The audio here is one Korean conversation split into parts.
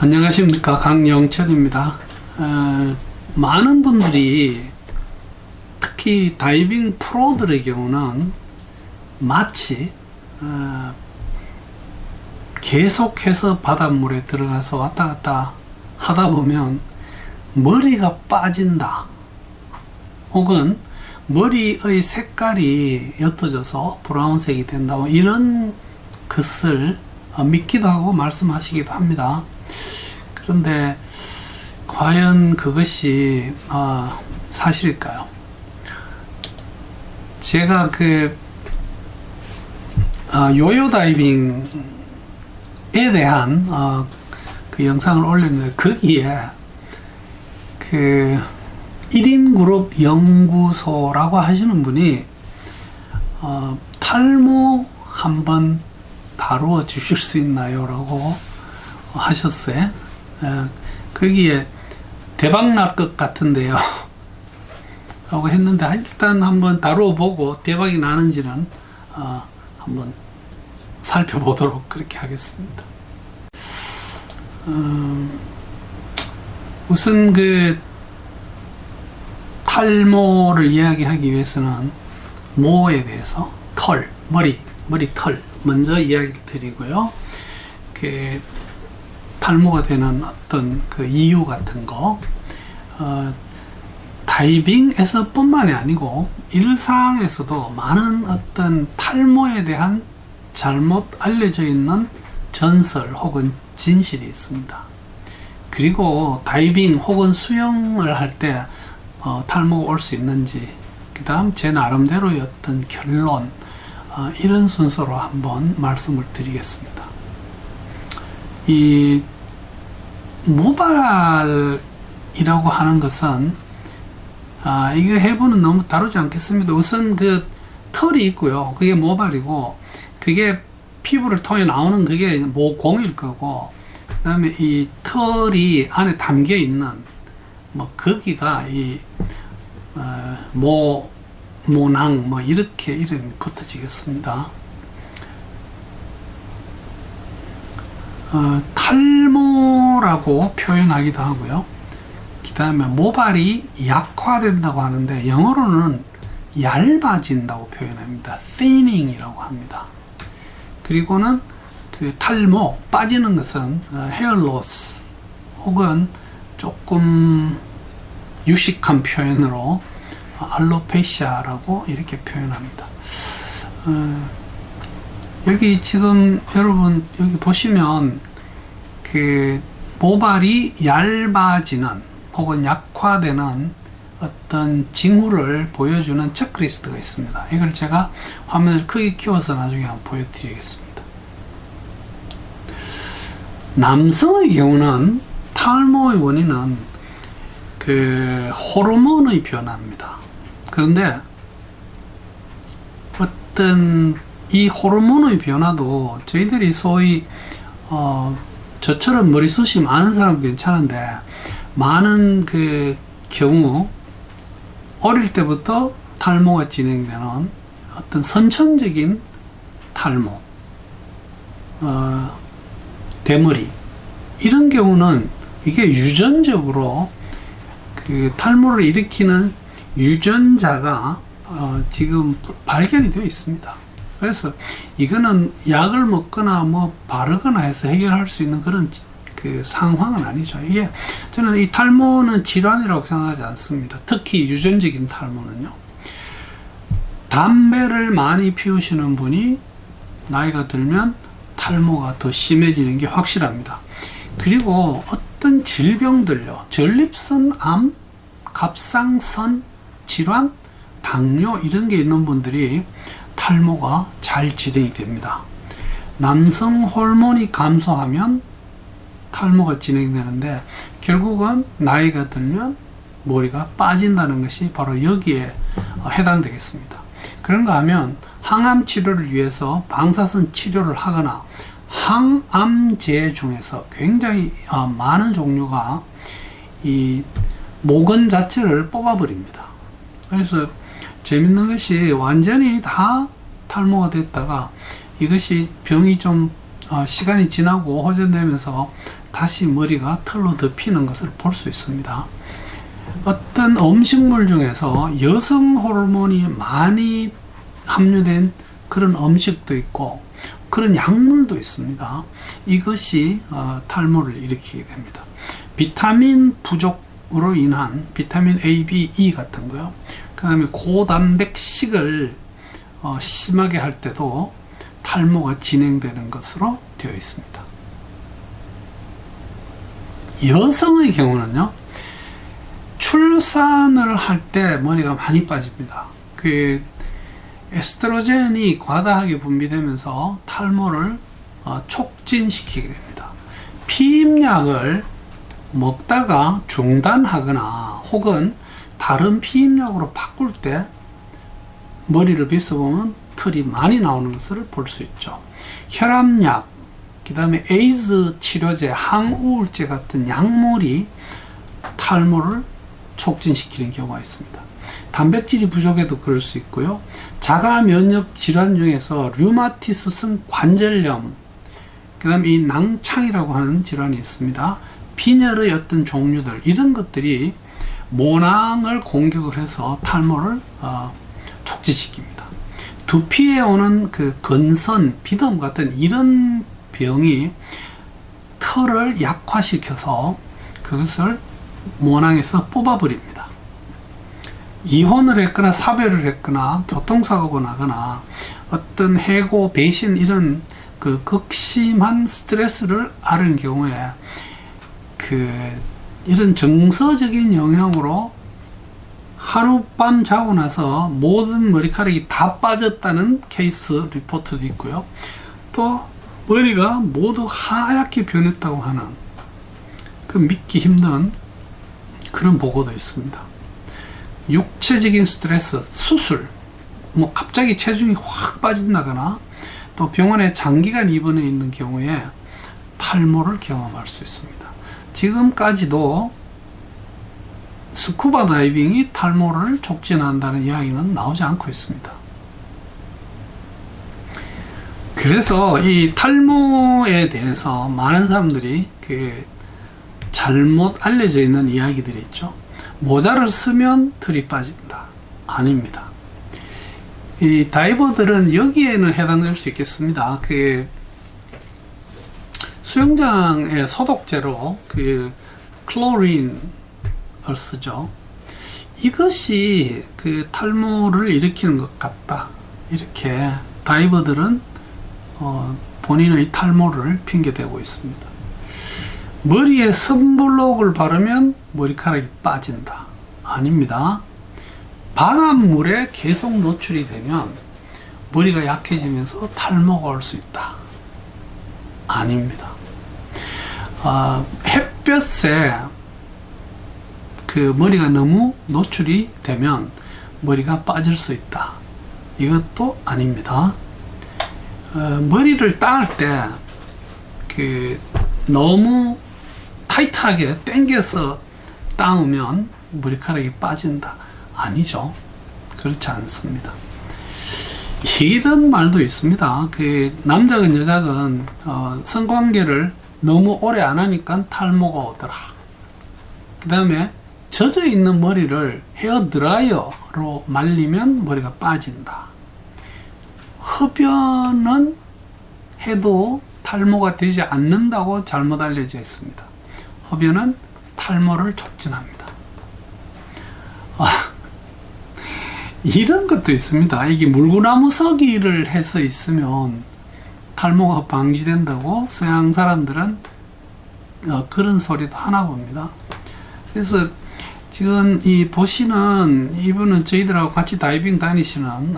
안녕하십니까, 강영철입니다. 많은 분들이 특히 다이빙 프로들의 경우는 마치 계속해서 바닷물에 들어가서 왔다 갔다 하다 보면 머리가 빠진다, 혹은 머리의 색깔이 옅어져서 브라운색이 된다, 이런 것을 믿기도 하고 말씀하시기도 합니다. 그런데 과연 그것이 사실일까요? 제가 요요 다이빙에 대한 그 영상을 올렸는데, 거기에 1인 그룹 연구소라고 하시는 분이 탈모 한번 다루어 주실 수 있나요? 라고 하셨어요. 거기에 대박 날 것 같은데요 라고 했는데, 일단 한번 다루어 보고 대박이 나는지는 한번 살펴보도록 그렇게 하겠습니다. 우선 탈모를 이야기하기 위해서는 모에 대해서 머리털 먼저 이야기를 드리고요. 탈모가 되는 어떤 이유 같은 거, 다이빙에서 뿐만이 아니고 일상에서도 많은 어떤 탈모에 대한 잘못 알려져 있는 전설 혹은 진실이 있습니다. 그리고 다이빙 혹은 수영을 할 때 탈모가 올 수 있는지, 그 다음 제 나름대로의 어떤 결론, 이런 순서로 한번 말씀을 드리겠습니다. 이 모발이라고 하는 것은, 이거 해부는 너무 다루지 않겠습니다. 우선 털이 있고요. 그게 모발이고, 그게 피부를 통해 나오는 그게 모공일 거고, 그 다음에 이 털이 안에 담겨 있는 거기가 모낭 이렇게 이름이 붙어지겠습니다. 탈모라고 표현하기도 하고요. 그 다음에 모발이 약화된다고 하는데, 영어로는 얇아진다고 표현합니다. thinning 이라고 합니다. 그리고는 탈모, 빠지는 것은 hair loss, 혹은 조금 유식한 표현으로 알로페시아라고 이렇게 표현합니다. 여기 지금 여러분 여기 보시면 모발이 얇아지는 혹은 약화되는 어떤 징후를 보여주는 체크리스트가 있습니다. 이걸 제가 화면을 크게 키워서 나중에 한번 보여드리겠습니다. 남성의 경우는 탈모의 원인은 호르몬의 변화입니다. 그런데 어떤 이 호르몬의 변화도 저희들이 소위 저처럼 머리숱이 많은 사람은 괜찮은데, 많은 경우 어릴 때부터 탈모가 진행되는 어떤 선천적인 탈모, 대머리, 이런 경우는 이게 유전적으로 탈모를 일으키는 유전자가 지금 발견이 되어 있습니다. 그래서 이거는 약을 먹거나 바르거나 해서 해결할 수 있는 그런 상황은 아니죠. 이게 저는 이 탈모는 질환이라고 생각하지 않습니다. 특히 유전적인 탈모는요. 담배를 많이 피우시는 분이 나이가 들면 탈모가 더 심해지는 게 확실합니다. 그리고 어떤 질병들요, 전립선 암, 갑상선 질환, 당뇨, 이런 게 있는 분들이 탈모가 잘 진행이 됩니다. 남성 호르몬이 감소하면 탈모가 진행되는데, 결국은 나이가 들면 머리가 빠진다는 것이 바로 여기에 해당되겠습니다. 그런가 하면 항암 치료를 위해서 방사선 치료를 하거나 항암제 중에서 굉장히 많은 종류가 이 모근 자체를 뽑아버립니다. 그래서 재밌는 것이, 완전히 다 탈모가 됐다가 이것이 병이 좀 시간이 지나고 호전되면서 다시 머리가 털로 덮이는 것을 볼 수 있습니다. 어떤 음식물 중에서 여성 호르몬이 많이 함유된 그런 음식도 있고 그런 약물도 있습니다. 이것이 탈모를 일으키게 됩니다. 비타민 부족으로 인한 비타민 A, B, E 같은 거요. 그 다음에 고단백식을 심하게 할 때도 탈모가 진행되는 것으로 되어 있습니다. 여성의 경우는요, 출산을 할 때 머리가 많이 빠집니다. 그 에스트로겐이 과다하게 분비되면서 탈모를 촉진시키게 됩니다. 피임약을 먹다가 중단하거나 혹은 다른 피임약으로 바꿀 때 머리를 빗어보면 털이 많이 나오는 것을 볼 수 있죠. 혈압약, 그 다음에 에이즈 치료제, 항우울제 같은 약물이 탈모를 촉진시키는 경우가 있습니다. 단백질이 부족해도 그럴 수 있고요. 자가 면역 질환 중에서 류마티스성 관절염, 그 다음에 이 낭창이라고 하는 질환이 있습니다. 빈혈의 어떤 종류들, 이런 것들이 모낭을 공격을 해서 탈모를 촉진시킵니다. 두피에 오는 그 건선, 비듬 같은 이런 병이 털을 약화시켜서 그것을 모낭에서 뽑아버립니다. 이혼을 했거나 사별을 했거나 교통사고가 나거나 어떤 해고, 배신 이런 그 극심한 스트레스를 앓은 경우에 이런 정서적인 영향으로 하룻밤 자고 나서 모든 머리카락이 다 빠졌다는 케이스 리포트도 있고요. 또 머리가 모두 하얗게 변했다고 하는 그 믿기 힘든 그런 보고도 있습니다. 육체적인 스트레스, 수술, 뭐 갑자기 체중이 확 빠진다거나 또 병원에 장기간 입원해 있는 경우에 탈모를 경험할 수 있습니다. 지금까지도 스쿠버 다이빙이 탈모를 촉진한다는 이야기는 나오지 않고 있습니다. 그래서 이 탈모에 대해서 많은 사람들이 잘못 알려져 있는 이야기들이 있죠. 모자를 쓰면 털이 빠진다. 아닙니다. 이 다이버들은 여기에는 해당될 수 있겠습니다. 수영장의 소독제로 클로린을 쓰죠. 이것이 탈모를 일으키는 것 같다. 이렇게 다이버들은 본인의 탈모를 핑계대고 있습니다. 머리에 선블록을 바르면 머리카락이 빠진다. 아닙니다. 바닷물에 계속 노출이 되면 머리가 약해지면서 탈모가 올 수 있다. 아닙니다. 햇볕에 머리가 너무 노출이 되면 머리가 빠질 수 있다. 이것도 아닙니다. 머리를 따을 때 너무 타이트하게 당겨서 따으면 머리카락이 빠진다. 아니죠. 그렇지 않습니다. 이런 말도 있습니다. 남자건 여자건 성관계를 너무 오래 안 하니까 탈모가 오더라. 그 다음에 젖어 있는 머리를 헤어 드라이어로 말리면 머리가 빠진다. 흡연은 해도 탈모가 되지 않는다고 잘못 알려져 있습니다. 흡연은 탈모를 촉진합니다. 이런 것도 있습니다. 이게 물구나무 서기를 해서 있으면 탈모가 방지된다고 서양 사람들은 그런 소리도 하나 봅니다. 그래서 지금 보시는 이분은 저희들하고 같이 다이빙 다니시는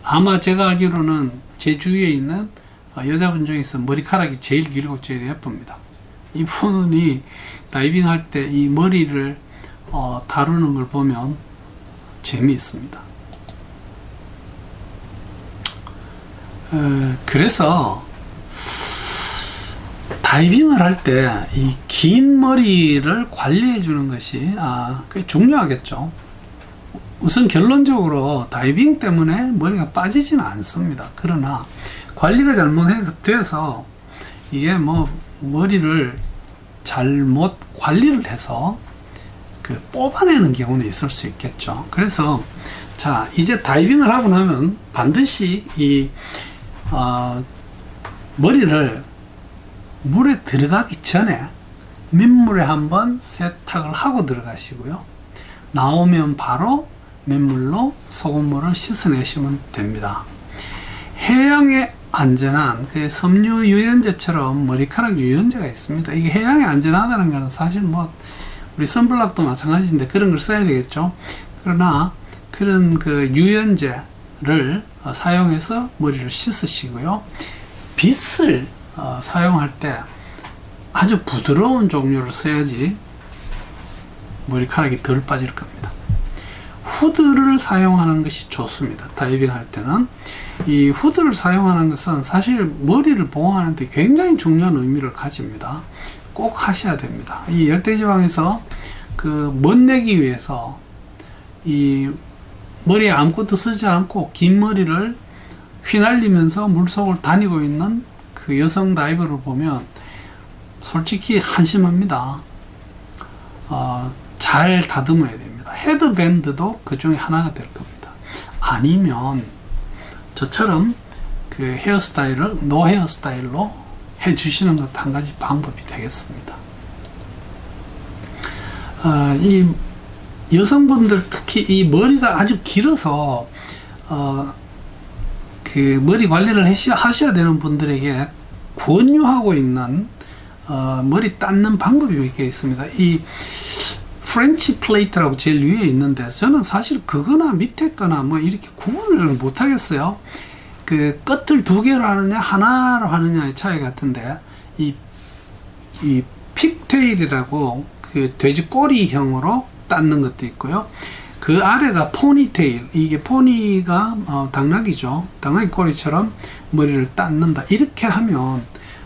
아마 제가 알기로는 제 주위에 있는 여자분 중에서 머리카락이 제일 길고 제일 예쁩니다. 이분이 다이빙 할 때 이 머리를 다루는 걸 보면 재미있습니다. 그래서 다이빙을 할 때 이 긴 머리를 관리해 주는 것이 꽤 중요하겠죠. 우선 결론적으로 다이빙 때문에 머리가 빠지지는 않습니다. 그러나 관리가 잘못돼서 이게 머리를 잘못 관리를 해서 뽑아내는 경우는 있을 수 있겠죠. 그래서 자, 이제 다이빙을 하고 나면 반드시 머리를 물에 들어가기 전에 민물에 한번 세탁을 하고 들어가시고요. 나오면 바로 민물로 소금물을 씻어내시면 됩니다. 해양에 안전한 섬유 유연제처럼 머리카락 유연제가 있습니다. 이게 해양에 안전하다는 것은 사실 우리 선블락도 마찬가지인데 그런 걸 써야 되겠죠. 그러나 그런 유연제를 사용해서 머리를 씻으시고요. 빗을 사용할 때 아주 부드러운 종류를 써야지 머리카락이 덜 빠질 겁니다. 후드를 사용하는 것이 좋습니다. 다이빙 할 때는 이 후드를 사용하는 것은 사실 머리를 보호하는데 굉장히 중요한 의미를 가집니다. 꼭 하셔야 됩니다. 이 열대지방에서 멋내기 위해서 이 머리에 아무것도 쓰지 않고 긴 머리를 휘날리면서 물속을 다니고 있는 그 여성 다이버를 보면 솔직히 한심합니다. 잘 다듬어야 됩니다. 헤드밴드도 그 중에 하나가 될 겁니다. 아니면 저처럼 헤어스타일을 노 헤어스타일로 해주시는 것도 한 가지 방법이 되겠습니다. 이 여성분들 특히 이 머리가 아주 길어서 머리 관리를 하셔야 되는 분들에게 권유하고 있는 머리 닦는 방법이 몇 개 있습니다. 이 프렌치 플레이트라고 제일 위에 있는데 저는 사실 그거나 밑에 거나 이렇게 구분을 못 하겠어요. 끝을 두 개로 하느냐 하나로 하느냐의 차이 같은데 이 픽테일이라고 돼지 꼬리형으로 닦는 것도 있고요. 그 아래가 포니테일, 이게 포니가 당나귀죠. 당나귀 꼬리처럼 머리를 닦는다. 이렇게 하면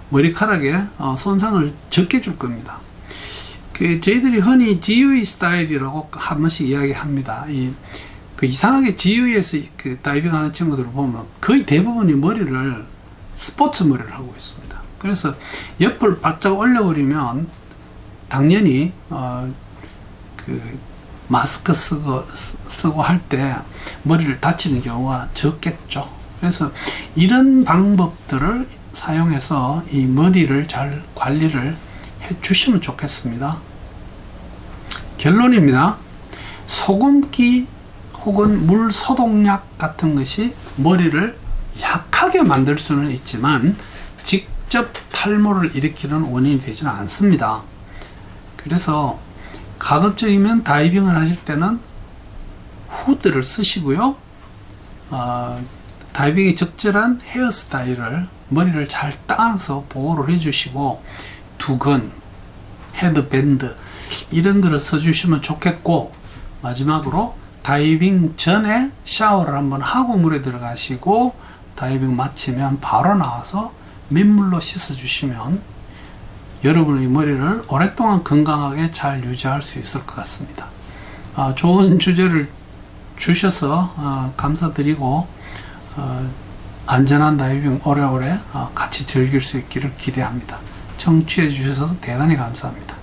머리카락에 손상을 적게 줄 겁니다. 저희들이 흔히 GUE 스타일이라고 한 번씩 이야기합니다. 이상하게 GUE에서 다이빙 하는 친구들을 보면 거의 대부분이 머리를 스포츠 머리를 하고 있습니다. 그래서 옆을 바짝 올려버리면 당연히 마스크 쓰고 할 때 머리를 다치는 경우가 적겠죠. 그래서 이런 방법들을 사용해서 이 머리를 잘 관리를 해 주시면 좋겠습니다. 결론입니다. 소금기 혹은 물 소독약 같은 것이 머리를 약하게 만들 수는 있지만 직접 탈모를 일으키는 원인이 되지는 않습니다. 그래서 가급적이면 다이빙을 하실 때는 후드를 쓰시고요. 다이빙에 적절한 헤어스타일을 머리를 잘 따서 보호를 해주시고 두건, 헤드밴드 이런 거를 써주시면 좋겠고, 마지막으로 다이빙 전에 샤워를 한번 하고 물에 들어가시고 다이빙 마치면 바로 나와서 민물로 씻어주시면 여러분의 머리를 오랫동안 건강하게 잘 유지할 수 있을 것 같습니다. 좋은 주제를 주셔서 감사드리고 안전한 다이빙 오래오래 같이 즐길 수 있기를 기대합니다. 청취해 주셔서 대단히 감사합니다.